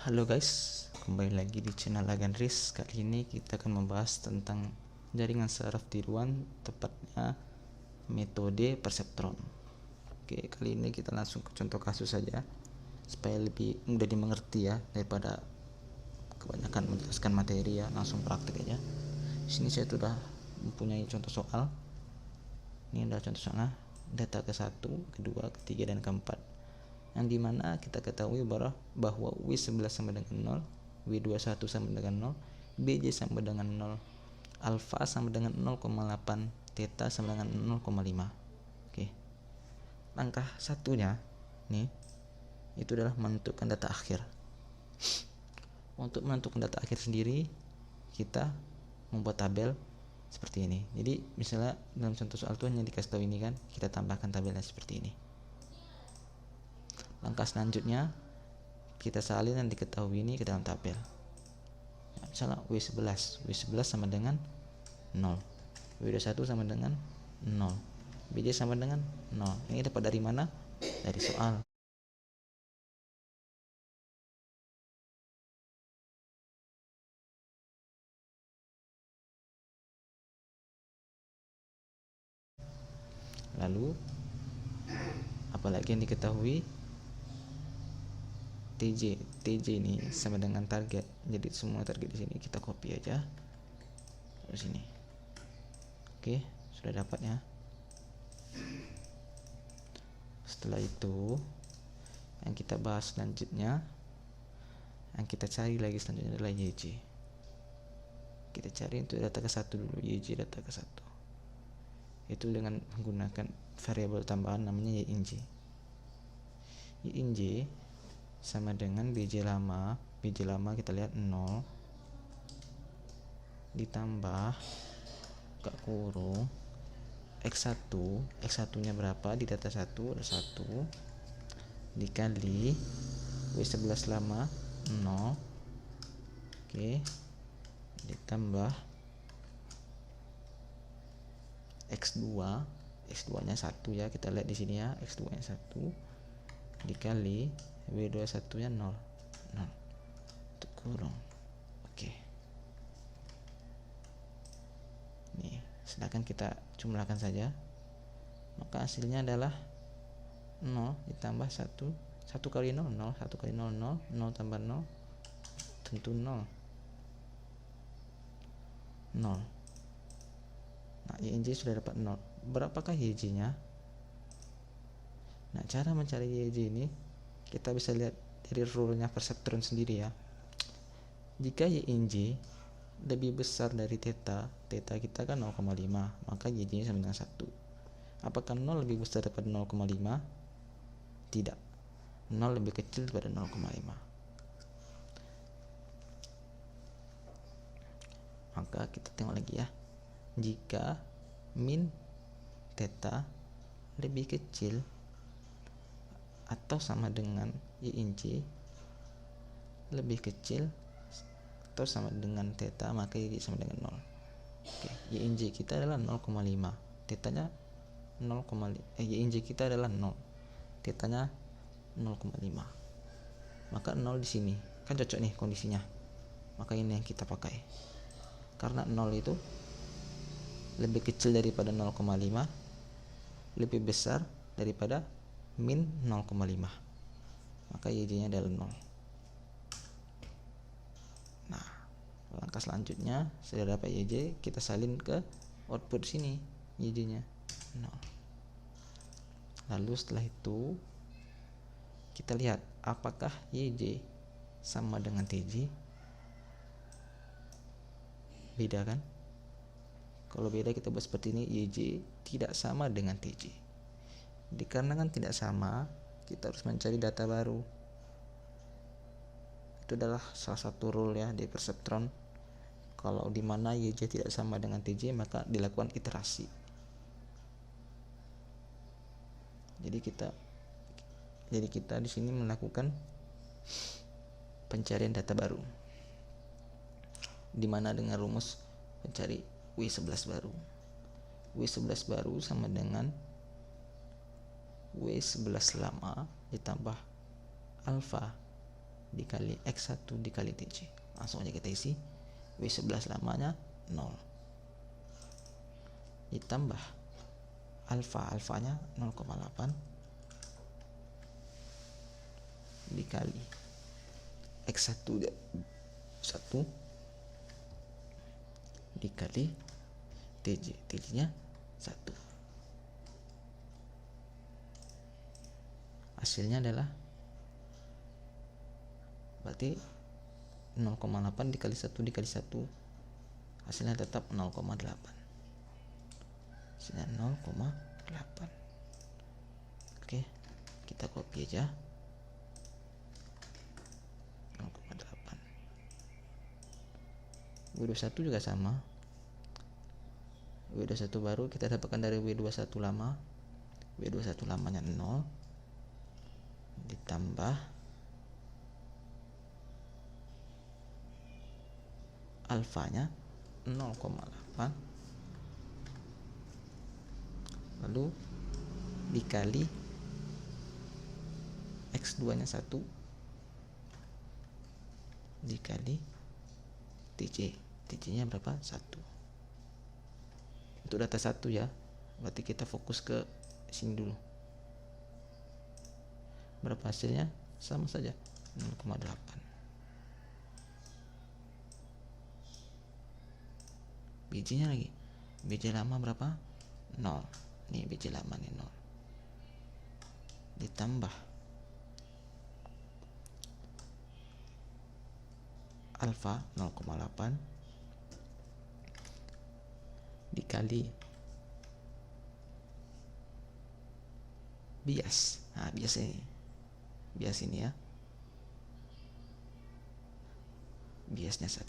Halo guys, kembali lagi di channel Agandris. Kali ini kita akan membahas tentang jaringan saraf tiruan, tepatnya metode perseptron. Oke, kali ini kita langsung ke contoh kasus saja supaya lebih mudah dimengerti ya, daripada kebanyakan menjelaskan materi ya. Langsung praktik aja. Di sini saya sudah mempunyai contoh soal. Ini adalah contoh soalnya, data ke-1, kedua, ketiga, dan keempat, yang dimana kita ketahui bahwa W11 sama dengan 0, W21 sama dengan 0, BJ sama dengan 0, alfa sama dengan 0,8, theta sama dengan 0,5. Oke. Langkah satunya nih itu adalah menentukan data akhir. Untuk menentukan data akhir sendiri, kita membuat tabel seperti ini. Jadi misalnya dalam contoh soal itu hanya dikasih tahu ini kan, kita tambahkan tabelnya seperti ini. Langkah selanjutnya, kita salin yang diketahui ini ke dalam tabel. Misalnya W11 sama dengan 0, W21 sama dengan 0, BJ sama dengan 0. Ini dapat dari mana? Dari soal. Lalu apalagi yang diketahui? TJ ini sama dengan target. Jadi semua target di sini kita copy aja di sini. Oke, sudah dapat ya. Setelah itu yang kita bahas selanjutnya, yang kita cari lagi selanjutnya adalah YJ. Kita cari untuk data ke-1 dulu, YJ data ke-1. Itu dengan menggunakan variabel tambahan namanya YINJ. YINJ sama dengan BJ lama kita lihat 0 ditambah buka kurung X1 nya berapa di data 1 ada 1 dikali W11 lama 0, oke, ditambah X2 nya 1 ya, kita lihat di sini ya, X2 nya 1 dikali W21 nya 0 untuk kurung. Oke. Nih, sedangkan kita jumlahkan saja, maka hasilnya adalah 0 ditambah 1 kali 0, 1 kali 0, 0 tambah 0 tentu 0. Nah, YJ sudah dapat 0. Berapakah YJ nya? Nah, cara mencari YJ ini kita bisa lihat dari rule-nya perseptron sendiri ya. Jika YNJ lebih besar dari theta kita kan 0,5, maka YJ nya sama dengan 1. Apakah 0 lebih besar daripada 0,5? Tidak. 0 lebih kecil daripada 0,5. Maka kita tengok lagi ya. Jika min theta lebih kecil atau sama dengan YINJ lebih kecil atau sama dengan theta, maka YJ sama dengan 0. Oke, YINJ kita adalah 0,5, tetanya 0,5. YINJ kita adalah 0, tetanya 0,5. Maka 0 di sini kan cocok nih kondisinya. Maka ini yang kita pakai. Karena 0 itu lebih kecil daripada 0,5, lebih besar daripada min 0,5, maka YJ nya adalah 0. Nah, langkah selanjutnya sudah dapat YJ, kita salin ke output sini, YJ nya 0. Lalu setelah itu kita lihat apakah YJ sama dengan TJ. Beda kan? Kalau beda kita buat seperti ini, YJ tidak sama dengan TJ. Dikarenakan tidak sama, kita harus mencari data baru. Itu adalah salah satu rule ya di perseptron. Kalau di mana YJ tidak sama dengan TJ, maka dilakukan iterasi. Jadi kita di sini melakukan pencarian data baru, di mana dengan rumus mencari W11 baru. W11 baru sama dengan W11 lama ditambah alfa dikali X1 dikali TJ. Langsung aja kita isi. W11 lamanya 0 ditambah alfanya 0,8 dikali X1 1 dikali TJ nya 1. Hasilnya adalah berarti 0,8 dikali 1 dikali 1, hasilnya tetap 0,8. Hasilnya 0,8. Oke, kita copy aja 0,8. W21 juga sama. W21 baru kita dapatkan dari W21 lama. W21 lamanya 0 ditambah alfanya 0,8 lalu dikali X2 nya 1 dikali TJ nya berapa? 1. Untuk data 1 ya, berarti kita fokus ke sini dulu. Berapa hasilnya? Sama saja 0,8. Biji-nya lagi, biji lama berapa? 0. Nih biji lama nih 0 ditambah alfa 0,8 dikali bias. Nah, bias ini ya, biasnya 1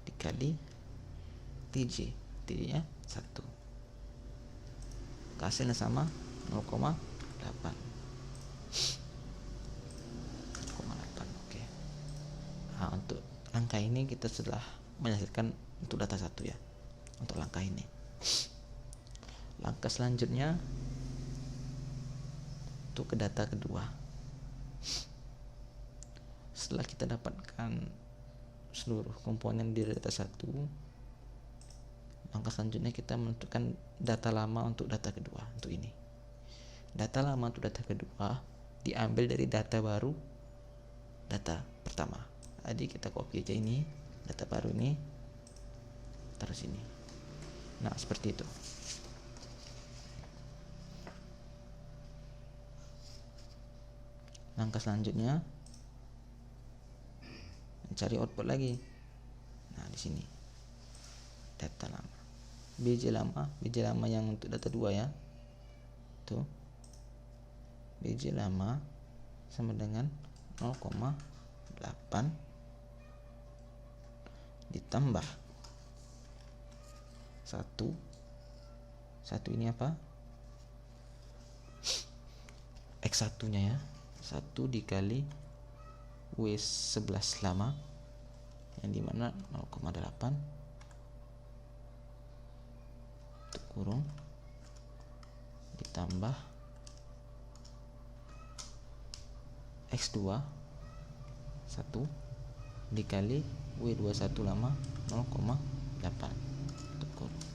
dikali TJ nya 1, hasilnya sama 0,8. Oke. Nah, untuk langkah ini kita sudah menyelesaikan untuk data 1 ya. Untuk langkah ini, langkah selanjutnya untuk ke data kedua. Setelah kita dapatkan seluruh komponen di data 1, langkah selanjutnya kita menentukan data lama untuk data kedua. Untuk ini, data lama untuk data kedua diambil dari data baru data pertama. Jadi kita copy aja ini, data baru ini taruh sini. Nah, seperti itu. Langkah selanjutnya mencari output lagi. Nah, di sini data lama, biji lama yang untuk data 2 ya. Tuh, biji lama sama dengan 0,8 ditambah 1 ini apa? X1 nya ya, 1 dikali W11 lama yang dimana 0,8 kurung ditambah X2 1 dikali W21 lama 0,8 kurung.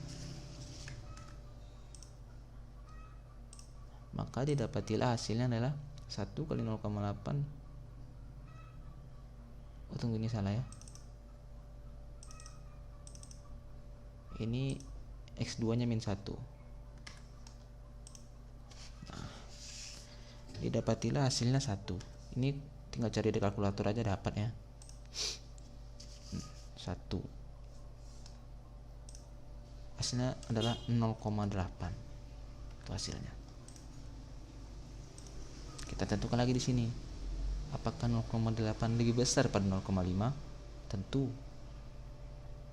Maka didapatilah hasilnya adalah 1 kali 0,8. Oh, tunggu, ini salah ya. Ini X2 nya min 1. Nah, didapatilah hasilnya 1. Ini tinggal cari di kalkulator aja dapat ya. 1. Hasilnya adalah 0,8. Itu hasilnya. Kita tentukan lagi di sini. Apakah 0,8 lebih besar pada 0,5? Tentu.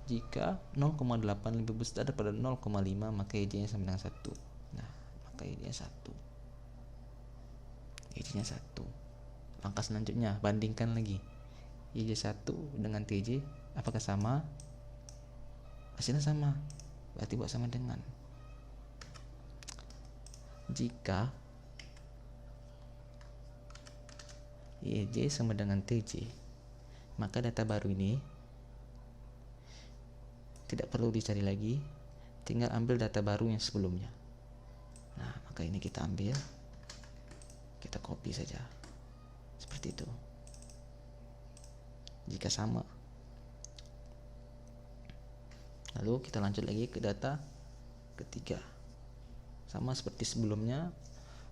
Jika 0,8 lebih besar daripada 0,5, maka EJ-nya sama dengan 1. Nah, maka EJ-nya 1. EJ-nya 1. Langkah selanjutnya, bandingkan lagi. EJ 1 dengan TJ, apakah sama? Hasilnya sama. Berarti buat sama dengan. Jika YJ sama dengan TJ, maka data baru ini tidak perlu dicari lagi, tinggal ambil data baru yang sebelumnya. Nah, maka ini kita ambil, kita copy saja seperti itu jika sama. Lalu kita lanjut lagi ke data ketiga, sama seperti sebelumnya.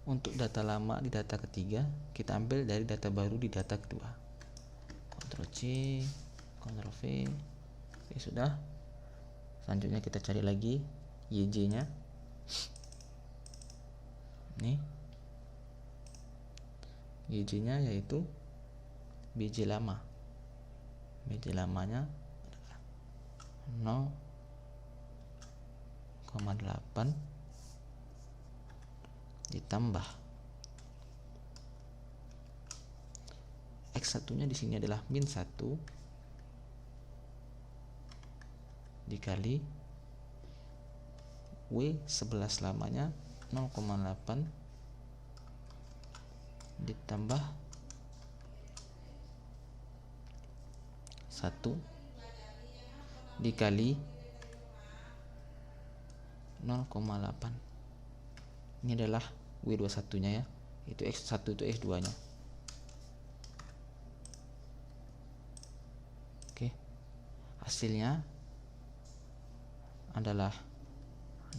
Untuk data lama di data ketiga kita ambil dari data baru di data kedua. Ctrl C, Ctrl V. Oke, sudah. Selanjutnya kita cari lagi YJ nya. Nih YJ nya yaitu BJ lama. BJ lamanya 0,8 ditambah X1 nya di sini adalah min 1 dikali W11 lamanya 0,8 ditambah 1 dikali 0,8. Ini adalah W21 nya ya, itu X1 itu X2 nya. Oke, hasilnya adalah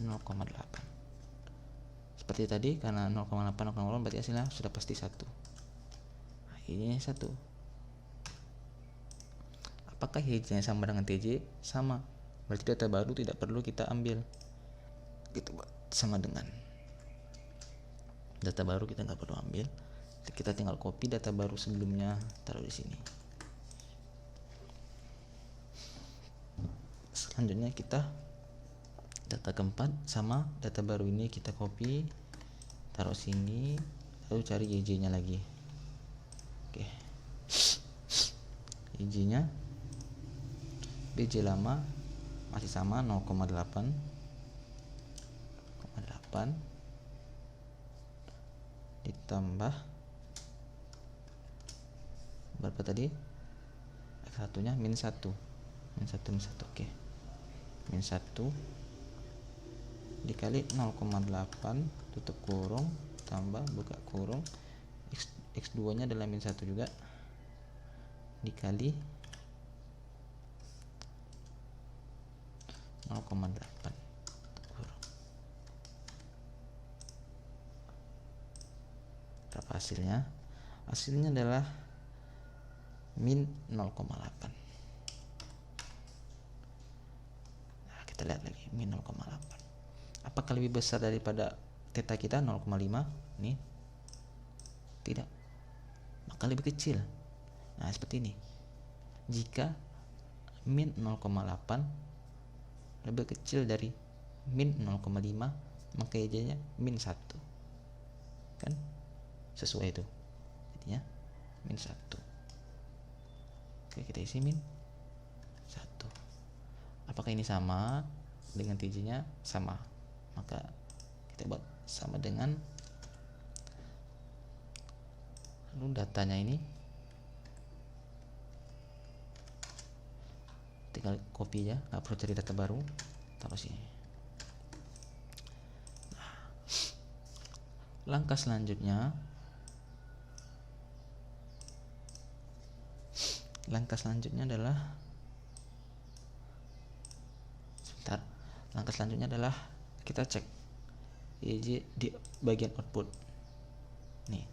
0,8. Seperti tadi, karena 0,8 berarti hasilnya sudah pasti 1. Nah, ini 1. Apakah YJ nya sama dengan TJ? Sama. Berarti data baru tidak perlu kita ambil. Kita buat sama dengan data baru, kita nggak perlu ambil. Kita tinggal copy data baru sebelumnya, taruh di sini. Selanjutnya kita data keempat sama data baru ini kita copy, taruh sini, lalu cari YJ nya lagi. Oke, YJ nya BJ lama masih sama 0,8 ditambah berapa tadi? X1 nya min 1. Oke, min 1 dikali 0,8 tutup kurung tambah buka kurung X2 nya adalah min 1 juga dikali 0,8 kurung. Berapa hasilnya? Hasilnya adalah min 0,8. Nah, kita lihat lagi min 0,8. Apakah lebih besar daripada theta kita 0,5? Nih. Tidak. Maka lebih kecil. Nah, seperti ini. Jika min 0,8 lebih kecil dari min 0,5, maka Y-nya min 1. Kan? Sesuai itu. Jadinya min 1. Oke, kita isi min 1. Apakah ini sama dengan TJ-nya? Sama. Maka kita buat sama dengan, lalu datanya ini tinggal copy ya, nggak perlu cari data baru, taruh sini. Nah, langkah selanjutnya adalah kita cek YJ di bagian output. Nih,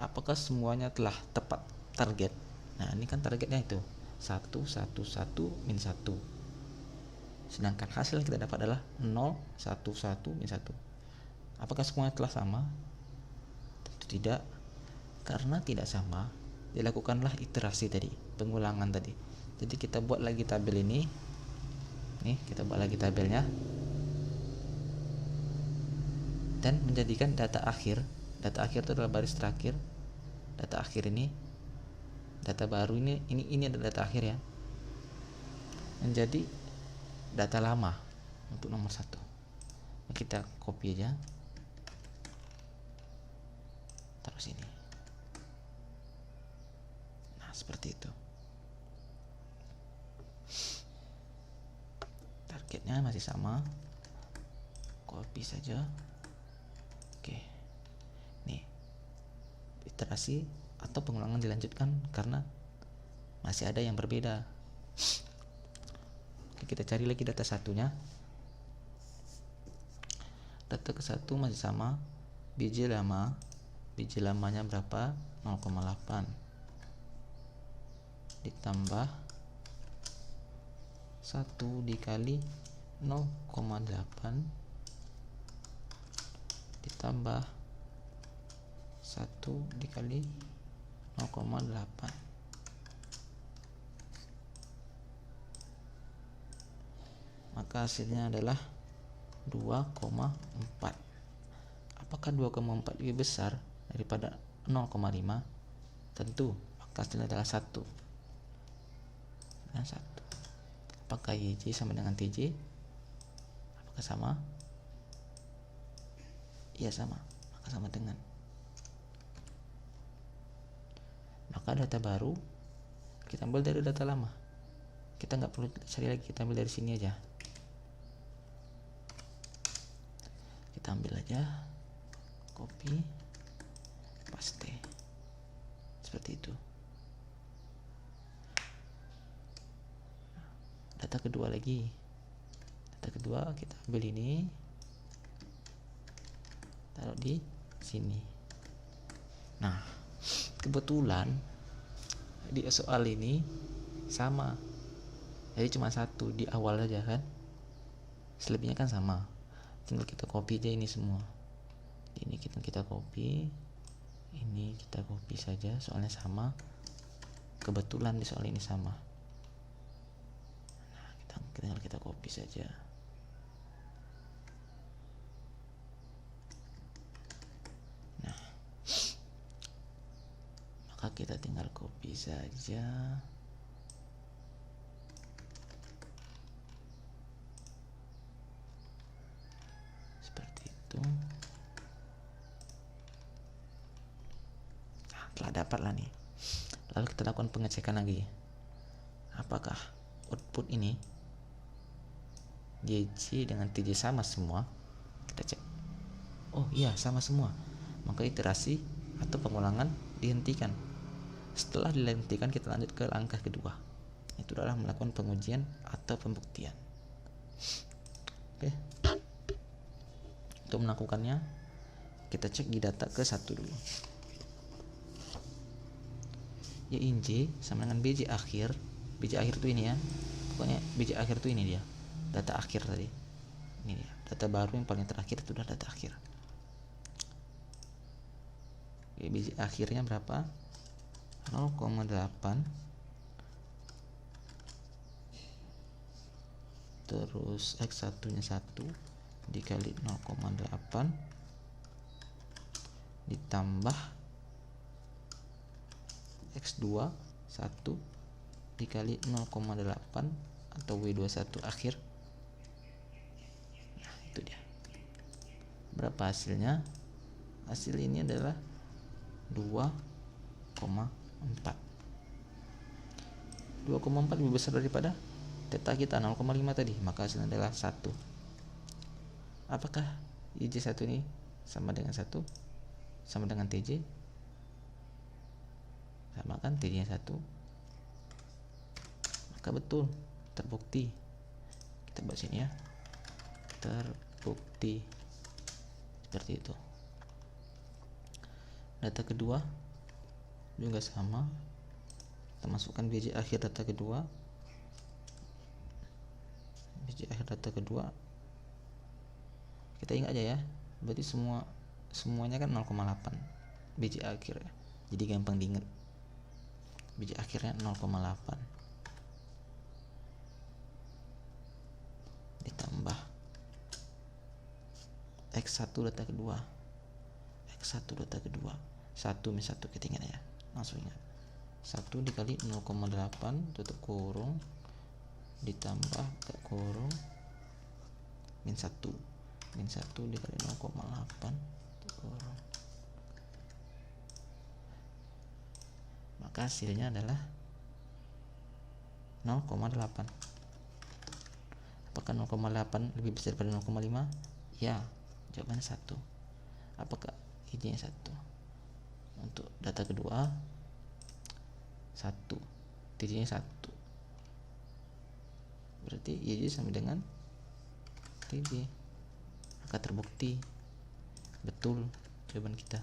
apakah semuanya telah tepat target? Nah, ini kan targetnya itu 1 1 1 min 1. Sedangkan hasil yang kita dapat adalah 0 1 1 min 1. Apakah semuanya telah sama? Tentu tidak. Karena tidak sama, dilakukanlah iterasi tadi, pengulangan tadi. Jadi kita buat lagi tabel ini. Nih, kita buat lagi tabelnya. Dan menjadikan data akhir itu adalah baris terakhir. Data akhir ini, data baru ini adalah data akhir ya, menjadi data lama untuk nomor 1. Kita copy aja, taruh sini. seperti itu. Targetnya masih sama, copy saja. Oke, nih iterasi atau pengulangan dilanjutkan karena masih ada yang berbeda. Oke, kita cari lagi data satunya. Data ke satu masih sama, biji lamanya berapa? 0,8 ditambah 1 dikali 0,8 ditambah 1 dikali 0,8. Maka hasilnya adalah 2,4. Apakah 2,4 lebih besar daripada 0,5? Tentu, maka hasilnya adalah 1 dan 1. Apakah YJ sama dengan TJ? Apakah sama? Iya, sama, maka sama dengan. Maka data baru kita ambil dari data lama, kita nggak perlu cari lagi, kita ambil dari sini aja. Kita ambil aja, copy, paste, seperti itu. Data kedua lagi, data kedua kita ambil ini, taruh di sini. Nah, kebetulan di soal ini sama, jadi cuma satu di awal aja kan, selebihnya kan sama, tinggal kita copy aja ini semua. Ini kita copy, ini kita copy saja, soalnya sama, kebetulan di soal ini sama. Nah, tinggal kita copy saja. Nah, maka kita tinggal copy saja. Seperti itu. Nah, telah dapat lah nih. Lalu kita lakukan pengecekan lagi. Apakah output ini YJ dengan TJ sama semua? Kita cek. Oh iya, sama semua. Maka iterasi atau pengulangan dihentikan. Setelah dihentikan, kita lanjut ke langkah kedua. Itu adalah melakukan pengujian atau pembuktian. Oke. Untuk melakukannya, kita cek di data ke satu dulu. YJ sama dengan BJ akhir. BJ akhir tuh ini ya. Pokoknya BJ akhir tuh ini dia. Data akhir tadi. Ini dia. Data baru yang paling terakhir itu udah data akhir. Oke, BJ akhirnya berapa? 0,8. Terus X1 nya 1 dikali 0,8 ditambah X2 1 dikali 0,8 atau W21 akhir. Nah, itu dia. Berapa hasilnya? Hasil ini adalah 2,4. 2,4 lebih besar daripada theta kita 0,5 tadi, maka hasilnya adalah 1. Apakah YJ1 ini sama dengan 1? Sama dengan TJ? Sama kan, TJ nya 1. Maka betul, terbukti. Kita bahas ini ya. Terbukti. Seperti itu. Data kedua juga sama. Kita masukkan BJ akhir data kedua. BJ akhir data kedua. Kita ingat aja ya. Berarti semuanya kan 0,8 BJ akhir ya. Jadi gampang diingat. BJ akhirnya 0,8 ditambah X1 data kedua. X1 data kedua. 1 min 1 kita ingat ya. Langsung ingat. 1 dikali 0,8 tutup kurung ditambah ke kurung min 1. Min 1 dikali 0,8 tutup kurung. Maka maka hasilnya adalah 0,8. Apakah 0,8 lebih besar daripada 0,5? Ya, jawabannya 1. Apakah ini 1? Untuk data kedua 1, titiknya 1, berarti YJ sama dengan TJ, maka terbukti betul jawaban kita.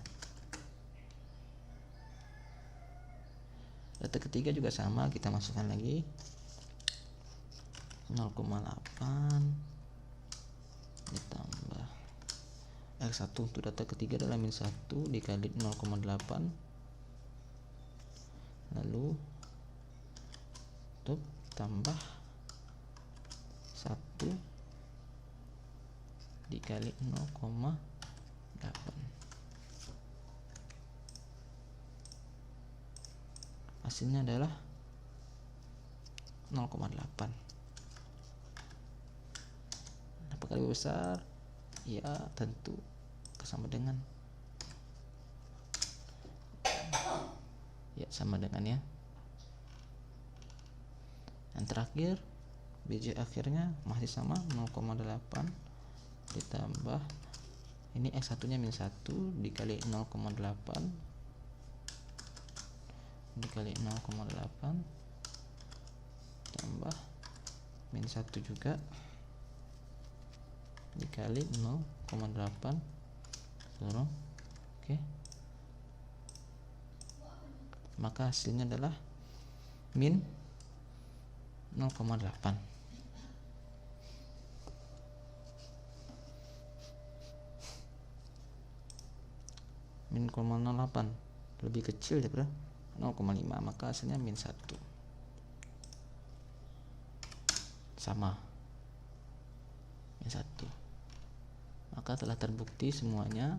Data ketiga juga sama, kita masukkan lagi 0,8 ditambah X1 untuk data ketiga adalah min 1 dikali 0,8, lalu tuh tambah 1 dikali 0,8, hasilnya adalah 0,8. Apakah lebih besar? Ya, tentu sama dengan, ya sama dengan ya. Yang terakhir BJ akhirnya masih sama 0,8 ditambah ini X1 nya min 1 dikali 0,8 dikali 0,8 tambah min 1 juga dikali 0,8 turun. Oke, maka hasilnya adalah min 0,8. Min 0,08 lebih kecil daripada 0,5, maka hasilnya min 1. Sama min 1, maka telah terbukti semuanya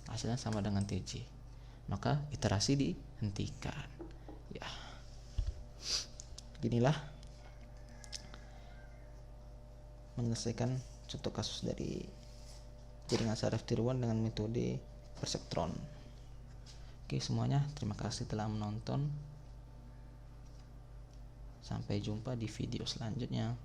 hasilnya sama dengan TJ, maka iterasi dihentikan. Ya, beginilah menyelesaikan contoh kasus dari jaringan saraf tiruan dengan metode perseptron. Oke semuanya, terima kasih telah menonton. Sampai jumpa di video selanjutnya.